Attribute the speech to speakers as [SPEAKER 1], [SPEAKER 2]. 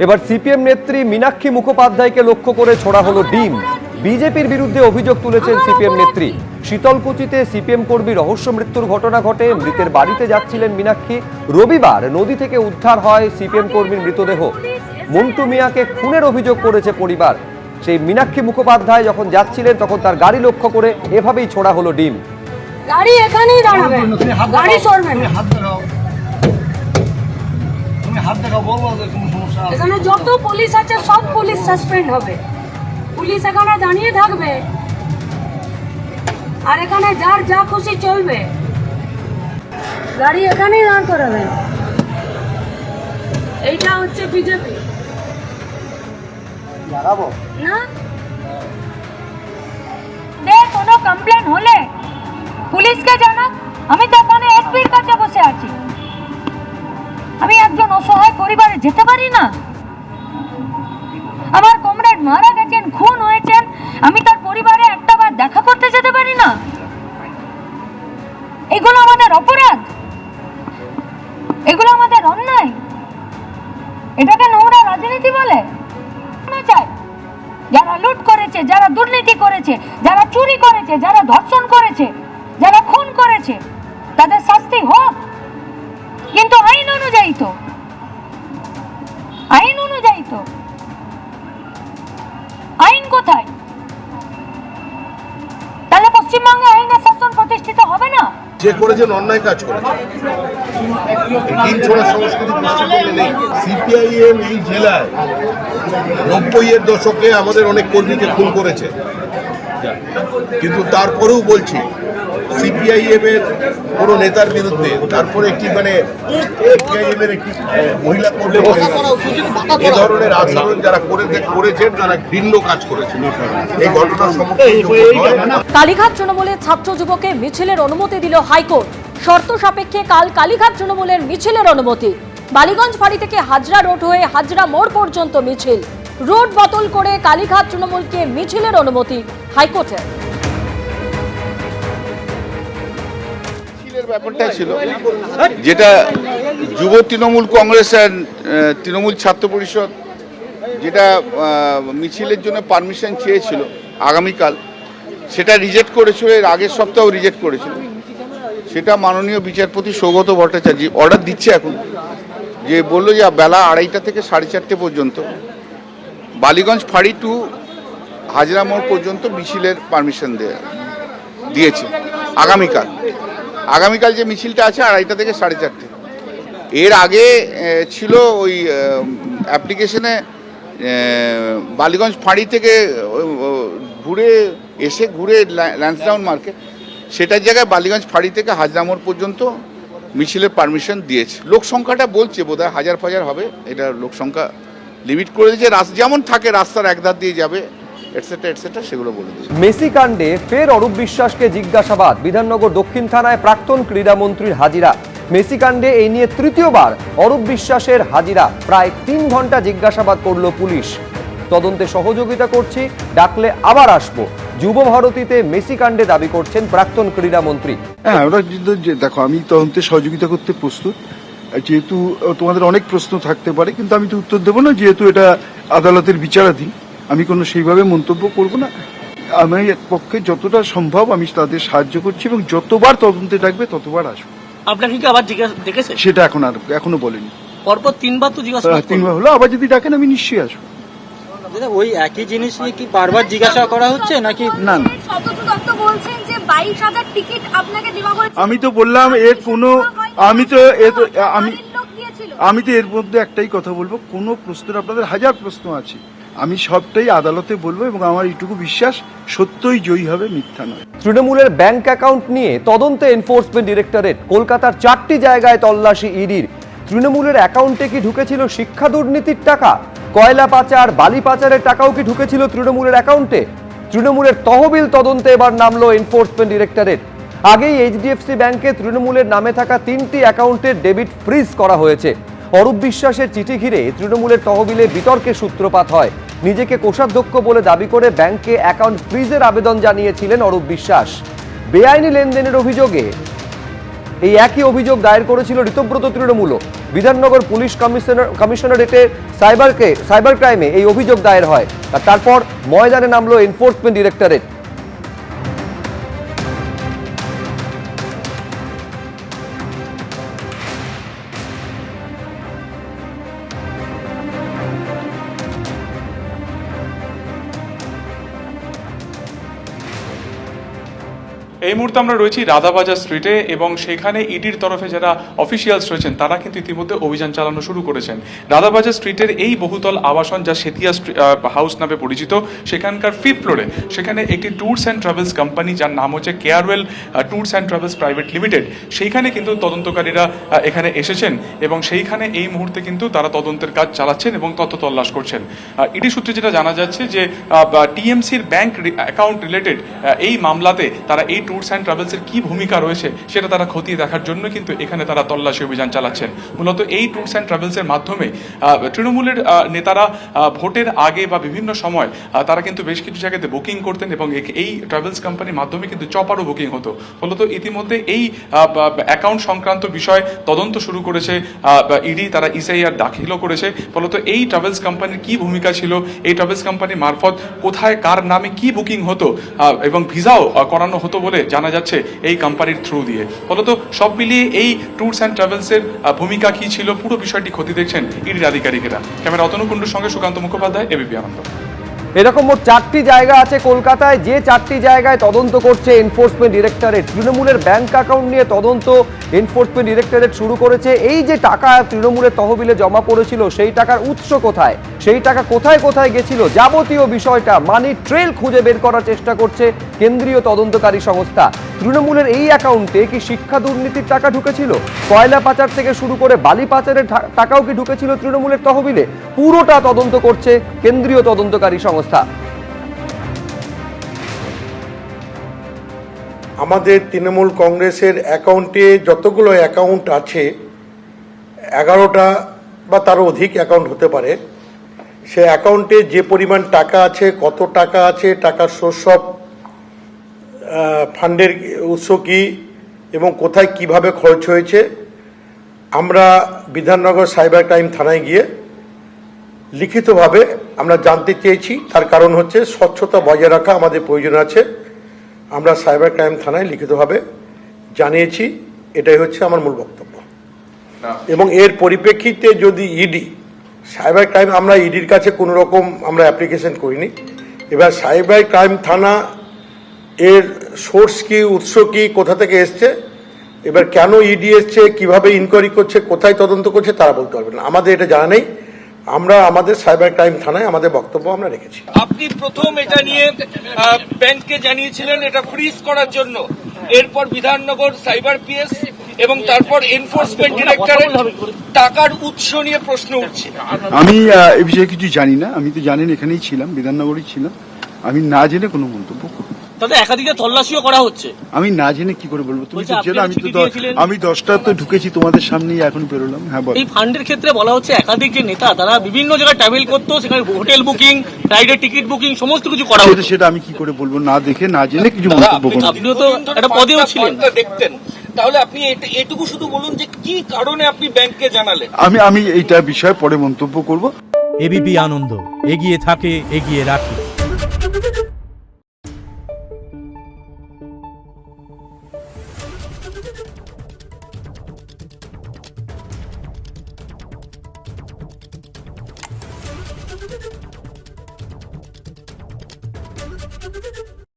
[SPEAKER 1] এবার সিপিএম নেত্রী মীনাক্ষী মুখোপাধ্যায়কে লক্ষ্য করে ছোড়া হলো ডিম। বিজেপির বিরুদ্ধে অভিযোগ তুলেছেন সিপিএম নেত্রী। শীতলকুচিতে সিপিএম কর্মী রহস্য মৃত্যুর ঘটনা ঘটে। মৃতের বাড়িতে যাচ্ছিলেন মীনাক্ষী। রবিবার নদী থেকে উদ্ধার হয় সিপিএম কর্মীর মৃতদেহ। মন্টু মিয়াকে খুনের অভিযোগ করেছে পরিবার। সেই মীনাক্ষী মুখোপাধ্যায় যখন যাচ্ছিলেন তখন তার গাড়ি লক্ষ্য করে এভাবেই ছোড়া হলো ডিম।
[SPEAKER 2] গাড়ি এখানেই দাঁড়াবে, গাড়ি সরবে না। এখানে যত পুলিশ আছে সব পুলিশ সাসপেন্ড হবে। পুলিশ এখানে দাঁড়িয়ে থাকবে আর এখানে যার যা খুশি চলবে। গাড়ি এখানেই দাঁড় করাবে। এইটা হচ্ছে বিজেপি না।
[SPEAKER 3] কোনো কমপ্লেন হলে পুলিশকে জানাক। আমি তো এখানে এসপির কাছে বসে আছি। আমি একজন অসহায় পরিবারে যেতে পারি না? আমার কমরেড মারা গেছেন, খুন হয়েছেন, আমি তার পরিবারে একটা বার দেখা করতে যেতে পারি না? এগুলো আমাদের অপরাধ, এগুলো আমাদের অন্যায়। এটাকে নোংরা রাজনীতি বলে না? চাই যারা লুট করেছে, যারা দুর্নীতি করেছে, যারা চুরি করেছে, যারা ধর্ষণ করেছে, যারা খুন করেছে, তাদের শাস্তি হোক, কিন্তু আইন অনুযায়ী তো। আইন অনুযায়ী তো। আইন কোথায়? তাহলে পশ্চিমবঙ্গে আইনের শাসন প্রতিষ্ঠিত হবে না।
[SPEAKER 4] যে করেছেন অন্যায় কাজ করেছে। ডিম ছোড়ার সংস্কৃতি পশ্চিমবঙ্গে নেই। সিপিআইএম এই জেলায় 90-এর দশকে আমাদের অনেক কর্মীকে খুন করেছে, কিন্তু তারপরেও বলছি সিপিআইএম এর কোনো নেতার বিরুদ্ধে তারপরে একটি সিপিআইএম এর একটি মহিলা কর্মী এ ধরনের আচরণ যারা করেছেন তারা ভিন্ন কাজ করেছেন। এই ঘটনার সম্মুখীন
[SPEAKER 5] কালীঘাট তৃণমূলের ছাত্র যুবকের মিছিলের অনুমতি দিল হাইকোর্ট। শর্ত সাপেক্ষে কাল কালীঘাট তৃণমূলের মিছিলের অনুমতি। বালিগঞ্জ ফাঁড়ি থেকে হাজরা রোড হয়ে হাজরা মোড় পর্যন্ত মিছিল। রোড বদল করে কালীঘাট তৃণমূলকে মিছিলের অনুমতি হাইকোর্টের।
[SPEAKER 6] ব্যাপারটা ছিল যেটা যুব তৃণমূল কংগ্রেস আর তৃণমূল ছাত্র পরিষদ যেটা মিছিলের জন্য পারমিশন চেয়েছিল আগামীকাল, সেটা রিজেক্ট করেছিল। এর আগের সপ্তাহ রিজেক্ট করেছিল। সেটা মাননীয় বিচারপতি সৌগত ভট্টাচার্য অর্ডার দিচ্ছে এখন, যে বললো যে বেলা 2:30 থেকে 4:30 পর্যন্ত বালিগঞ্জ ফাঁড়ি টু হাজরা মোড় পর্যন্ত মিছিলের পারমিশন দিয়েছে আগামীকাল যে মিছিলটা আছে 2:30 থেকে 4:30। এর আগে ছিল ওই অ্যাপ্লিকেশনে বালিগঞ্জ ফাঁড়ি থেকে ঘুরে ল্যান্সডাউন মার্কেট, সেটার জায়গায় বালিগঞ্জ ফাঁড়ি থেকে হাজরা মোড় পর্যন্ত মিছিলের পারমিশন দিয়েছে। লোক সংখ্যাটা বলছে বোধহয় 1000 হবে। এটা লোক সংখ্যা লিমিট করে দিয়েছে। যেমন থাকে রাস্তার একধার দিয়ে যাবে এটসেট্রা সেগুলো বলে দিয়েছে।
[SPEAKER 1] মেসি কাণ্ডে ফের অরূপ বিশ্বাসকে জিজ্ঞাসাবাদ। বিধাননগর দক্ষিণ থানায় প্রাক্তন ক্রীড়ামন্ত্রীর হাজিরা। মেসি কাণ্ডে এই নিয়ে তৃতীয়বার অরূপ বিশ্বাসের হাজিরা। প্রায় 3 ঘন্টা জিজ্ঞাসাবাদ করল পুলিশ। তদন্তে সহযোগিতা করছি, ডাকলে আবার আসবো। যুব ভারতীতে মেসি কাণ্ডে দাবি করছেন প্রাক্তন ক্রীড়ামন্ত্রী।
[SPEAKER 7] হ্যাঁ, ওরা দেখো, আমি তদন্তে সহযোগিতা করতে প্রস্তুত। যেহেতু তোমাদের অনেক প্রশ্ন থাকতে পারে, কিন্তু আমি তো উত্তর দেবো না, যেহেতু এটা আদালতের বিচারাধীন। আমি কোনো সেইভাবে মন্তব্য করব না। আমার পক্ষে যতটা সম্ভব আমি তাদের সাহায্য করছি, এবং যতবার তদন্তে ডাকবে ততবার আসবো।
[SPEAKER 8] আপনাকে কি আবার দেখেছে?
[SPEAKER 7] সেটা এখনো বলেনি।
[SPEAKER 8] পরপর 3বার তো জিজ্ঞাসা
[SPEAKER 7] 3বার হলো, আবার যদি ডাকেন আমি নিশ্চয়ই আসবো।
[SPEAKER 8] ওই একই জিনিস নিয়ে কি বারবার জিজ্ঞাসা করা হচ্ছে নাকি?
[SPEAKER 7] না, আমি তো বললাম এর কোনো, আমি তো এর মধ্যে একটাই কথা বলবো, কোনো প্রশ্নের আপনাদের 1000 প্রশ্ন আছে, আমি সবটাই আদালতে বলবো, এবং আমার এইটুকু বিশ্বাস সত্যই জয়ী হবে, মিথ্যা নয়।
[SPEAKER 1] তৃণমূলের ব্যাংক অ্যাকাউন্ট নিয়ে তদন্তে এনফোর্সমেন্ট ডিরেক্টরেট। কলকাতার 4টি জায়গায় তল্লাশি ইডির। তৃণমূলের অ্যাকাউন্টে কি ঢুকেছিল শিক্ষা দুর্নীতির টাকা? কয়লা পাচার, বালি পাচারের টাকাও কি ঢুকেছিল তৃণমূলের অ্যাকাউন্টে? তৃণমূলের তহবিল তদন্তে এবার নামলো এনফোর্সমেন্ট ডিরেক্টরেট। আগেই এইচডিএফসি ব্যাংকে তৃণমূলের নামে থাকা 3টি অ্যাকাউন্টের ডেবিট ফ্রিজ করা হয়েছে। অরূপ বিশ্বাসের চিঠি ঘিরে তৃণমূলের তহবিলে বিতর্কের সূত্রপাত হয়। নিজেকে কোষাধ্যক্ষ বলে দাবি করে ব্যাংকে অ্যাকাউন্ট ফ্রিজের আবেদন জানিয়েছিলেন অরূপ বিশ্বাস। বেআইনি লেনদেনের অভিযোগে এই একই অভিযোগ দায়ের করেছিল ঋতব্রত তৃণমূল। বিধাননগর পুলিশ কমিশনারেটে সাইবার ক্রাইমে এই অভিযোগ দায়ের হয়। আর তারপর ময়দানে নামলো এনফোর্সমেন্ট ডিরেক্টরেট।
[SPEAKER 9] এই মুহূর্তে আমরা রয়েছি রাধাবাজার স্ট্রিটে এবং সেখানে ইডির তরফে যারা অফিসিয়ালস রয়েছেন তারা কিন্তু ইতিমধ্যে অভিযান চালানো শুরু করেছেন। রাধাবাজার স্ট্রিটের এই বহুতল আবাসন যা সেতিয়া হাউস নামে পরিচিত, সেখানকার 5th ফ্লোরে সেখানে একটি ট্যুরস অ্যান্ড ট্রাভেলস কোম্পানি যার নাম হচ্ছে Carewell tours and travels private limited, সেইখানে কিন্তু তদন্তকারীরা এখানে এসেছেন এবং সেইখানে এই মুহূর্তে কিন্তু তারা তদন্তের কাজ চালাচ্ছেন এবং তথ্য তল্লাশ করছেন। ইডি সূত্রে যেটা জানা যাচ্ছে যে টিএমসির ব্যাংক অ্যাকাউন্ট রিলেটেড এই মামলাতে তারা এই ট্যুরস অ্যান্ড ট্রাভেলসের কি ভূমিকা রয়েছে সেটা তারা খতিয়ে দেখার জন্য কিন্তু এখানে তারা তল্লাশি অভিযান চালাচ্ছেন। মূলত এই ট্যুরস অ্যান্ড ট্রাভেলসের মাধ্যমে তৃণমূলের নেতারা ভোটের আগে বা বিভিন্ন সময় তারা কিন্তু বেশ কিছু জায়গাতে বুকিং করতেন এবং এই ট্রাভেলস কোম্পানির মাধ্যমে কিন্তু চপারও বুকিং হতো। ফলত ইতিমধ্যে এই অ্যাকাউন্ট সংক্রান্ত বিষয় তদন্ত শুরু করেছে ইডি, তারা এসআইআর দাখিলও করেছে। ফলত এই ট্রাভেলস কোম্পানির কি ভূমিকা ছিল, এই ট্রাভেলস কোম্পানির মারফত কোথায় কার নামে কি বুকিং হতো এবং ভিসাও করানো হতো বলে জানা যাচ্ছে এই কোম্পানির থ্রু দিয়ে। ফলত সব মিলিয়ে এই ট্যুরস অ্যান্ড ট্রাভেলসের ভূমিকা কি ছিল পুরো বিষয়টি খতিয়ে দেখছেন ইডির আধিকারিকেরা। ক্যামেরা অতনু কুণ্ডুর সঙ্গে সুকান্ত মুখোপাধ্যায়, এবিপি আনন্দ।
[SPEAKER 1] এরকম মোট 4টি জায়গা আছে কলকাতায়, যে 4টি জায়গায় তদন্ত করছে এনফোর্সমেন্ট ডিরেক্টরেট। তৃণমূলের ব্যাংক অ্যাকাউন্ট নিয়ে তদন্ত এনফোর্সমেন্ট ডিরেক্টরেট শুরু করেছে। এই যে টাকা তৃণমূলের তহবিলে জমা পড়েছিল সেই টাকার উৎস কোথায়, সেই টাকা কোথায় কোথায় গেছিল, যাবতীয় বিষয়টা মানি ট্রেল খুঁজে বের করার চেষ্টা করছে কেন্দ্রীয় তদন্তকারী সংস্থা। তৃণমূলের এই অ্যাকাউন্টে কি শিক্ষা দুর্নীতির টাকা ঢুকেছিল, কয়লা পাচার থেকে শুরু করে বালি পাচারের টাকাও কি ঢুকেছিল তৃণমূলের তহবিলে, পুরোটা তদন্ত করছে কেন্দ্রীয় তদন্তকারী সংস্থা।
[SPEAKER 10] আমাদের তৃণমূল কংগ্রেসের অ্যাকাউন্টে যতগুলো অ্যাকাউন্ট আছে, 11টা বা তারও অধিক অ্যাকাউন্ট হতে পারে, সে অ্যাকাউন্টে যে পরিমাণ টাকা আছে, কত টাকা আছে, টাকার সোর্স অফ ফান্ডের উৎস কী এবং কোথায় কিভাবে খরচ হয়েছে, আমরা বিধাননগর সাইবার ক্রাইম থানায় গিয়ে লিখিতভাবে আমরা জানতে চেয়েছি। তার কারণ হচ্ছে স্বচ্ছতা বজায় রাখা আমাদের প্রয়োজন আছে। আমরা সাইবার ক্রাইম থানায় লিখিতভাবে জানিয়েছি, এটাই হচ্ছে আমার মূল বক্তব্য। এবং এর পরিপ্রেক্ষিতে যদি ইডি সাইবার ক্রাইম, আমরা ইডির কাছে কোনো রকম আমরা অ্যাপ্লিকেশন করিনি। এবার সাইবার ক্রাইম থানা এর সোর্স কি, উৎস কি, কোথা থেকে এসছে, এবার কেন ইডি এসছে, কিভাবে ইনকোয়ারি করছে, কোথায় তদন্ত করছে তারা বলতে পারবে না, আমাদের এটা জানা নেই। আমরা আমাদের সাইবার ক্রাইম থানায় আমাদের বক্তব্য আমরা রেখেছি।
[SPEAKER 11] আপনি প্রথম এটা নিয়ে ব্যাংককে জানিয়েছিলেন এটা ফ্রিজ করার জন্য, এরপর বিধাননগর সাইবার পিএস এবং তারপর এনফোর্সমেন্ট ডিরেক্টরেট টাকার উৎস নিয়ে প্রশ্ন উঠছে।
[SPEAKER 7] আমি এই বিষয়ে কিছু জানি না, আমি তো জানেন এখানেই ছিলাম, বিধাননগরই ছিলাম, আমি না জেনে কোনো মন্তব্য করব।
[SPEAKER 11] তাতে একাধিক তল্লাশিও করা হচ্ছে,
[SPEAKER 7] আমি না জেনে কি করে বলবো? তুমি তো জেনে, আমি 10টা তো ঢুকেছি তোমাদের সামনেই, এখন বেরোলাম। হ্যাঁ, বল।
[SPEAKER 11] এই ফান্ডের ক্ষেত্রে বলা হচ্ছে একাধিক যে নেতা তারা বিভিন্ন জায়গায় ট্রাভেল করতো, সেখানে হোটেল বুকিং, ফ্লাইটের টিকিট বুকিং সমস্ত কিছু করা হচ্ছে।
[SPEAKER 7] সেটা আমি কি করে বলবো? না দেখে না জেনে কিছু মন্তব্য করব।
[SPEAKER 11] আপনিও তো একটা পদেও ছিলেন, দেখতেন, তাহলে আপনি এটুকু শুধু বলুন যে কি কারণে আপনি ব্যাংককে জানালেন।
[SPEAKER 7] আমি এইটা বিষয়ে পরে মন্তব্য করব।
[SPEAKER 12] এবিপি আনন্দ, এগিয়ে থাকে, এগিয়ে রাখে।